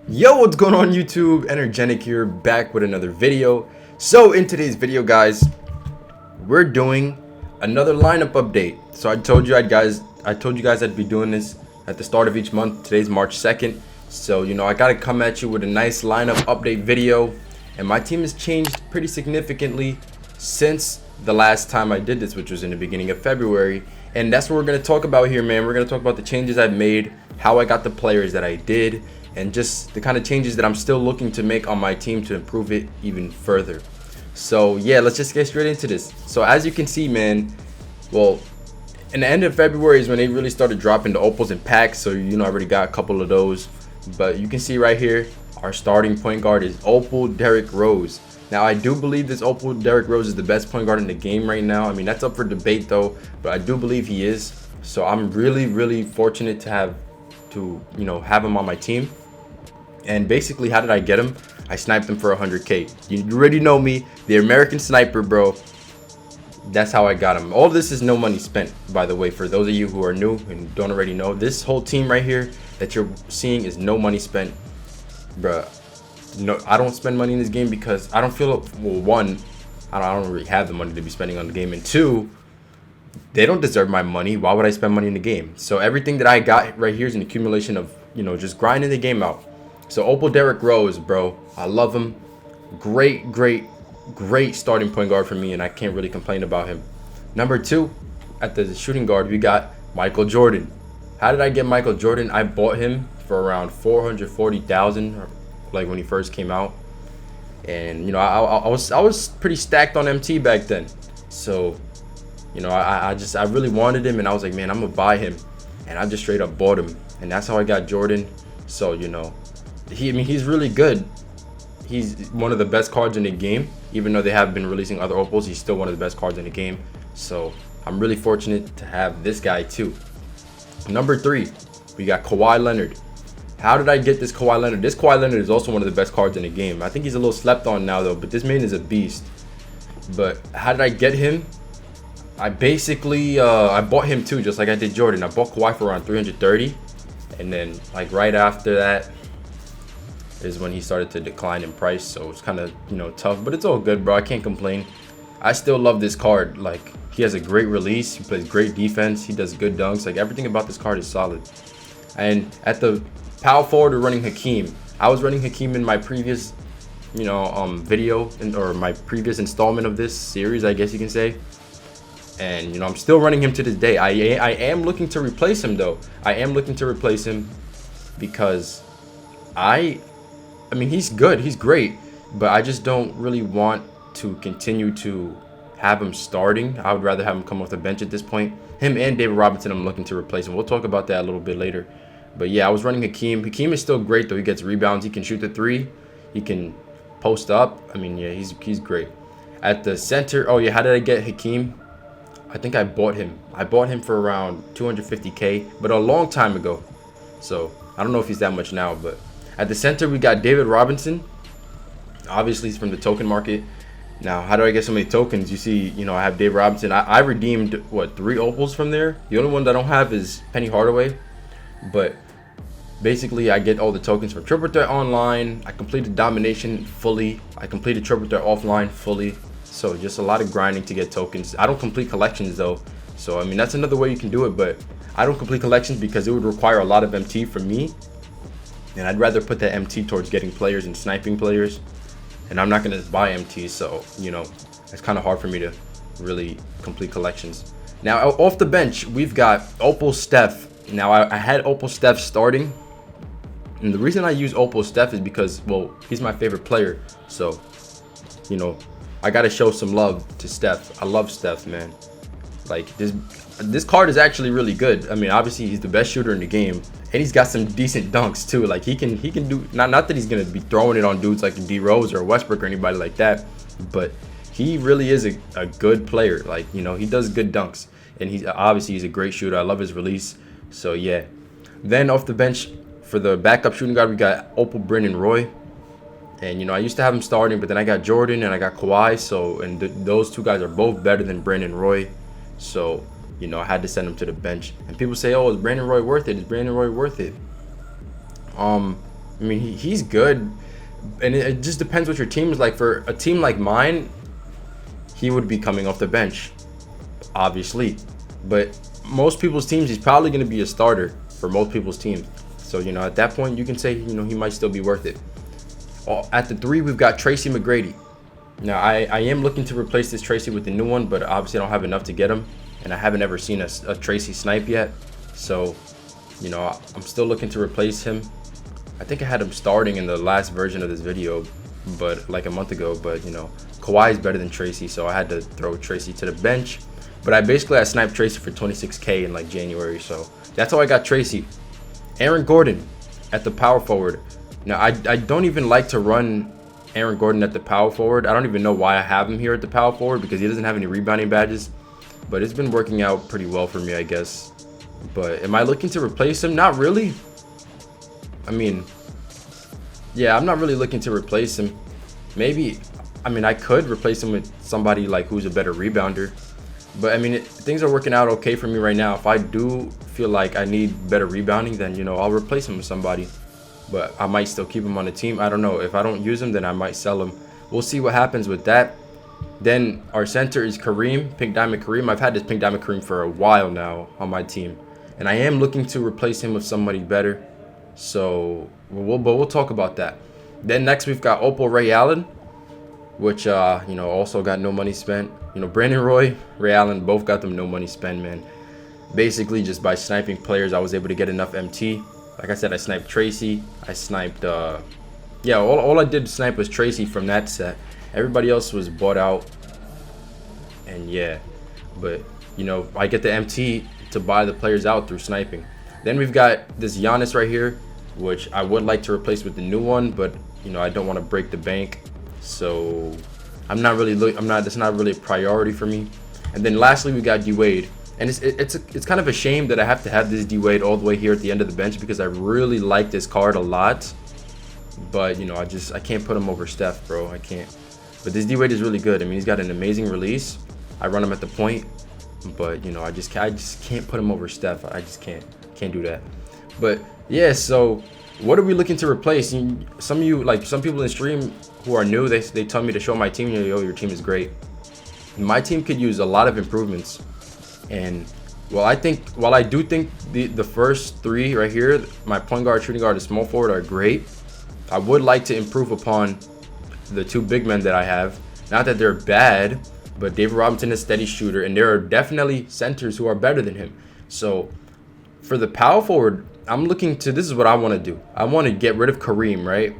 Yo, what's going on YouTube? Energetic here, back with another video. So in today's video, guys, we're doing another lineup update. So I told you guys I'd be doing this at the start of each month. Today's March 2nd. So, I gotta come at you with a nice lineup update video. And my team has changed pretty significantly since the last time I did this, which was in the beginning of February. And that's what we're gonna talk about here, man. We're gonna talk about the changes I've made, how I got the players that I did, and just the kind of changes that I'm still looking to make on my team to improve it even further. So yeah, let's just get straight into this. So as you can see, man, well, in the end of February is when they really started dropping the opals in packs. So I already got a couple of those, but you can see right here, our starting point guard is Opal Derrick Rose. Now I do believe this Opal Derrick Rose is the best point guard in the game right now. I mean, that's up for debate though, but I do believe he is. So I'm really fortunate to have him on my team. And basically, how did I get him? I sniped him for 100K. You already know me, the American Sniper, bro. That's how I got him. All this is no money spent, by the way, for those of you who are new and don't already know. This whole team right here that you're seeing is no money spent, bruh. No, I don't spend money in this game because I don't feel, well, one, I don't really have the money to be spending on the game, and two, they don't deserve my money. Why would I spend money in the game? So everything that I got right here is an accumulation of, just grinding the game out. So Opal Derrick Rose, bro, I love him. Great starting point guard for me, and I can't really complain about him. Number two, at the shooting guard, we got Michael Jordan. How did I get Michael Jordan? I bought him for around 440,000, like when he first came out, and I was pretty stacked on MT back then. So I really wanted him, and I was like, man, I'm gonna buy him, and I just straight up bought him, and that's how I got Jordan. So he's really good. He's one of the best cards in the game. Even though they have been releasing other opals, he's still one of the best cards in the game. So I'm really fortunate to have this guy too. Number three, we got Kawhi Leonard. How did I get this Kawhi Leonard? This Kawhi Leonard is also one of the best cards in the game. I think he's a little slept on now though, but this man is a beast. But how did I get him? I basically I bought him too, just like I did Jordan. I bought Kawhi for around 330, and then like right after that is when he started to decline in price. So it's kind of tough, but it's all good, bro. I can't complain. I still love this card. Like, he has a great release, he plays great defense, he does good dunks. Like, everything about this card is solid. And at the power forward, we're running Hakeem. I was running Hakeem in my previous video, or my previous installment of this series, I guess you can say. And I'm still running him to this day. I am looking to replace him though. I am looking to replace him because I mean, he's good, he's great, but I just don't really want to continue to have him starting. I would rather have him come off the bench at this point. Him and David Robinson, I'm looking to replace him. We'll talk about that a little bit later. But yeah, I was running Hakeem. Hakeem is still great though. He gets rebounds, he can shoot the three, he can post up. I mean, yeah, he's great. At the center, oh yeah, how did I get Hakeem? I think I bought him. I bought him for around 250K, but a long time ago. So I don't know if he's that much now, but at the center, we got David Robinson. Obviously, he's from the token market. Now, how do I get so many tokens? You see, I have David Robinson. I redeemed, what, 3 opals from there? The only one that I don't have is Penny Hardaway. But basically, I get all the tokens from Triple Threat Online. I completed Domination fully. I completed Triple Threat Offline fully. So just a lot of grinding to get tokens. I don't complete collections, though. So, I mean, that's another way you can do it. But I don't complete collections because it would require a lot of MT from me. And I'd rather put that MT towards getting players and sniping players. And I'm not going to buy MT, so, it's kind of hard for me to really complete collections. Now, off the bench, we've got Opal Steph. Now, I had Opal Steph starting. And the reason I use Opal Steph is because, well, he's my favorite player. So, I got to show some love to Steph. I love Steph, man. Like, this card is actually really good. I mean, obviously he's the best shooter in the game, and he's got some decent dunks too. Like, he can do, not that he's gonna be throwing it on dudes like D Rose or Westbrook or anybody like that, but he really is a good player. Like, he does good dunks, and he's a great shooter. I love his release. So yeah. Then off the bench for the backup shooting guard, we got Opal Brandon Roy. And I used to have him starting, but then I got Jordan and I got Kawhi. So, and those two guys are both better than Brandon Roy. So, I had to send him to the bench. And people say, oh, is Brandon Roy worth it? Is Brandon Roy worth it? I mean, he's good, and it just depends what your team is like. For a team like mine, he would be coming off the bench, obviously. But most people's teams, he's probably going to be a starter for most people's teams. So, you know, at that point, you can say, you know, he might still be worth it. At the 3, we've got Tracy McGrady. Now, I am looking to replace this Tracy with the new one, but obviously I don't have enough to get him. And I haven't ever seen a Tracy snipe yet. So, you know, I'm still looking to replace him. I think I had him starting in the last version of this video, but like a month ago. But, you know, Kawhi is better than Tracy, so I had to throw Tracy to the bench. But I sniped Tracy for 26K in like January, so that's how I got Tracy. Aaron Gordon at the power forward. Now, I don't even like to run Aaron Gordon at the power forward. I don't even know why I have him here at the power forward, because he doesn't have any rebounding badges. But it's been working out pretty well for me, I guess. But am I looking to replace him? Not really. I mean, yeah, I'm not really looking to replace him. Maybe, I mean, I could replace him with somebody like who's a better rebounder. But I mean, things are working out okay for me right now. If I do feel like I need better rebounding, then, you know, I'll replace him with somebody. But I might still keep him on the team. I don't know. If I don't use him, then I might sell him. We'll see what happens with that. Then our center is Kareem, Pink Diamond Kareem. I've had this Pink Diamond Kareem for a while now on my team, and I am looking to replace him with somebody better. So we'll talk about that. Then next we've got Opal Ray Allen, which you know, also got no money spent. You know, Brandon Roy, Ray Allen, both got them no money spent, man. Basically, just by sniping players, I was able to get enough MT. Like I said, I sniped Tracy. I sniped, yeah, all I did snipe was Tracy from that set. Everybody else was bought out. And yeah, but, you know, I get the MT to buy the players out through sniping. Then we've got this Giannis right here, which I would like to replace with the new one, but, you know, I don't want to break the bank. So I'm not really that's not really a priority for me. And then lastly, we got D Wade. And it's kind of a shame that I have to have this D Wade all the way here at the end of the bench, because I really like this card a lot. But, you know, I can't put him over Steph, bro. I can't. But this D Wade is really good. I mean, he's got an amazing release. I run him at the point, but, you know, I just can't put him over Steph. I just can't do that. But yeah, so what are we looking to replace? Some of you, like some people in the stream who are new, they tell me to show my team. Yo, your team is great. My team could use a lot of improvements. And while I do think the first 3 right here, my point guard, shooting guard, and small forward, are great, I would like to improve upon the 2 big men that I have. Not that they're bad, but David Robinson is a steady shooter, and there are definitely centers who are better than him. So for the power forward, I'm looking to, this is what I want to do. I want to get rid of Kareem, right?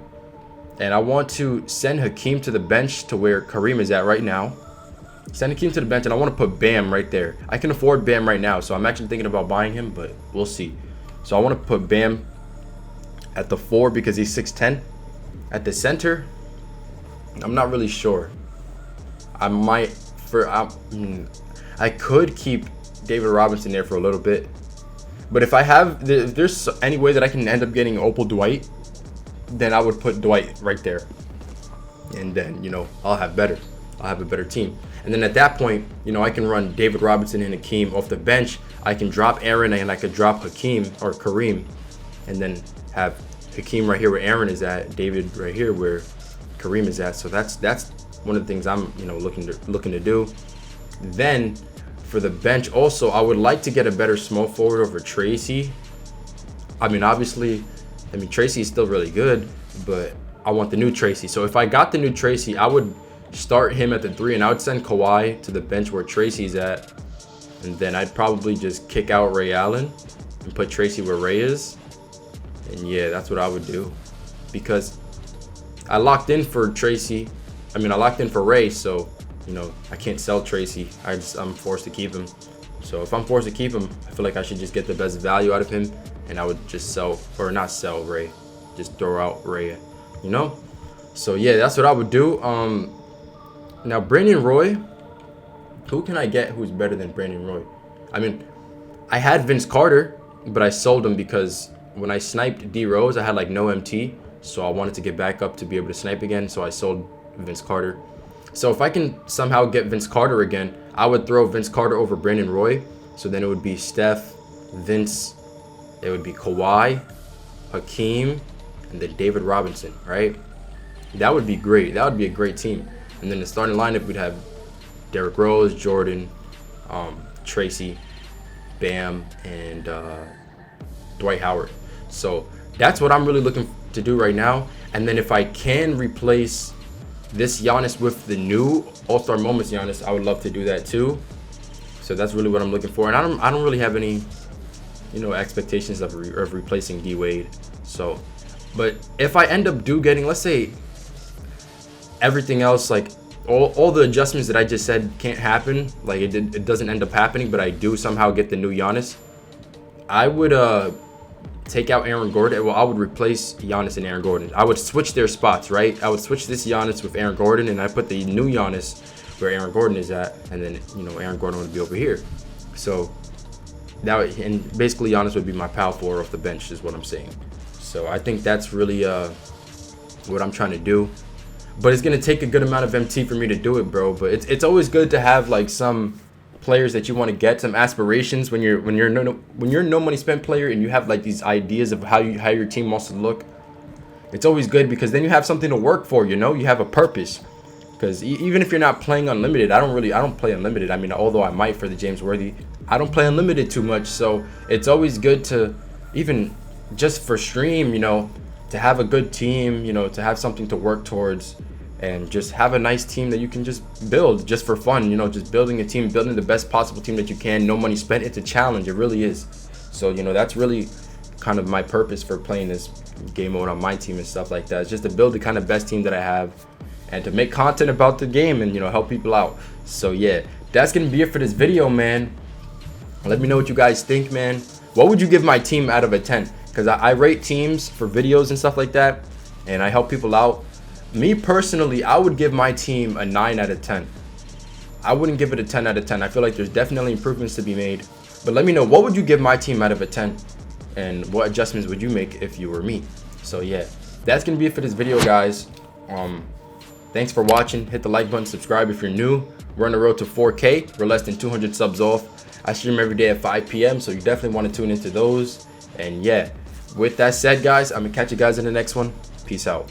And I want to send Hakeem to the bench to where Kareem is at right now. Send Hakeem to the bench, and I want to put Bam right there. I can afford Bam right now, so I'm actually thinking about buying him, but we'll see. So I want to put Bam at the 4 because he's 6'10". At the center, I'm not really sure. I could keep David Robinson there for a little bit. But if there's any way that I can end up getting Opal Dwight, then I would put Dwight right there. And then, you know, I'll have a better team. And then at that point, you know, I can run David Robinson and Hakeem off the bench. I can drop Aaron, and I could drop Hakeem or Kareem, and then have Hakeem right here where Aaron is at, David right here where Kareem is at. So that's one of the things I'm, you know, looking to do. Then for the bench also, I would like to get a better small forward over Tracy. I mean, obviously, Tracy is still really good, but I want the new Tracy. So if I got the new Tracy, I would start him at the 3, and I would send Kawhi to the bench where Tracy's at. And then I'd probably just kick out Ray Allen and put Tracy where Ray is. And yeah, that's what I would do, because I locked in for Tracy. I locked in for Ray, so, you know, I can't sell Tracy. I'm forced to keep him. So if I'm forced to keep him, I feel like I should just get the best value out of him, and I would just sell, or not sell Ray, just throw out Ray, you know? So yeah, that's what I would do. Now Brandon Roy, who can I get who's better than Brandon Roy? I mean, I had Vince Carter, but I sold him because when I sniped D Rose, I had like no MT, so I wanted to get back up to be able to snipe again, so I sold Vince Carter. So if I can somehow get Vince Carter again, I would throw Vince Carter over Brandon Roy. So then it would be Steph, Vince, it would be Kawhi, Hakeem, and then David Robinson, right? That would be great. That would be a great team. And then the starting lineup, we'd have Derrick Rose, Jordan, Tracy, Bam, and Dwight Howard. So that's what I'm really looking to do right now. And then if I can replace this Giannis with the new All-Star Moments Giannis, I would love to do that too. So that's really what I'm looking for. And I don't really have any, expectations of replacing D Wade. So, but if I end up getting, let's say, everything else, like all the adjustments that I just said can't happen, like it doesn't end up happening, but I do somehow get the new Giannis, I would take out Aaron Gordon. Well, I would replace Giannis and Aaron Gordon. I would switch their spots, right? I would switch this Giannis with Aaron Gordon, and I put the new Giannis where Aaron Gordon is at, and then Aaron Gordon would be over here. So and basically Giannis would be my power forward off the bench, is what I'm saying. So I think that's really what I'm trying to do. But it's gonna take a good amount of MT for me to do it, bro. But it's always good to have like some players that you want to get, some aspirations when you're no money spent player, and you have like these ideas of how your team wants to look. It's always good because then you have something to work for. You have a purpose. Because even if you're not playing unlimited, I don't play unlimited. I mean, although I might for the James Worthy, I don't play unlimited too much. So it's always good to, even just for stream, to have a good team, to have something to work towards, and just have a nice team that you can just build just for fun. Just building a team, building the best possible team that you can. No money spent. It's a challenge. It really is. So that's really kind of my purpose for playing this game mode on my team and stuff like that. It's just to build the kind of best team that I have, and to make content about the game and help people out. So yeah, that's gonna be it for this video, man. Let me know what you guys think, man. What would you give my team out of a 10? Because I rate teams for videos and stuff like that, and I help people out. Me personally, I would give my team a 9 out of 10. I wouldn't give it a 10 out of 10. I feel like there's definitely improvements to be made. But let me know, what would you give my team out of a 10? And what adjustments would you make if you were me? So yeah, that's gonna be it for this video, guys. Thanks for watching. Hit the like button, subscribe if you're new. We're on the road to 4K. We're less than 200 subs off. I stream every day at 5 p.m. so you definitely want to tune into those. And yeah, with that said, guys, I'm gonna catch you guys in the next one. Peace out.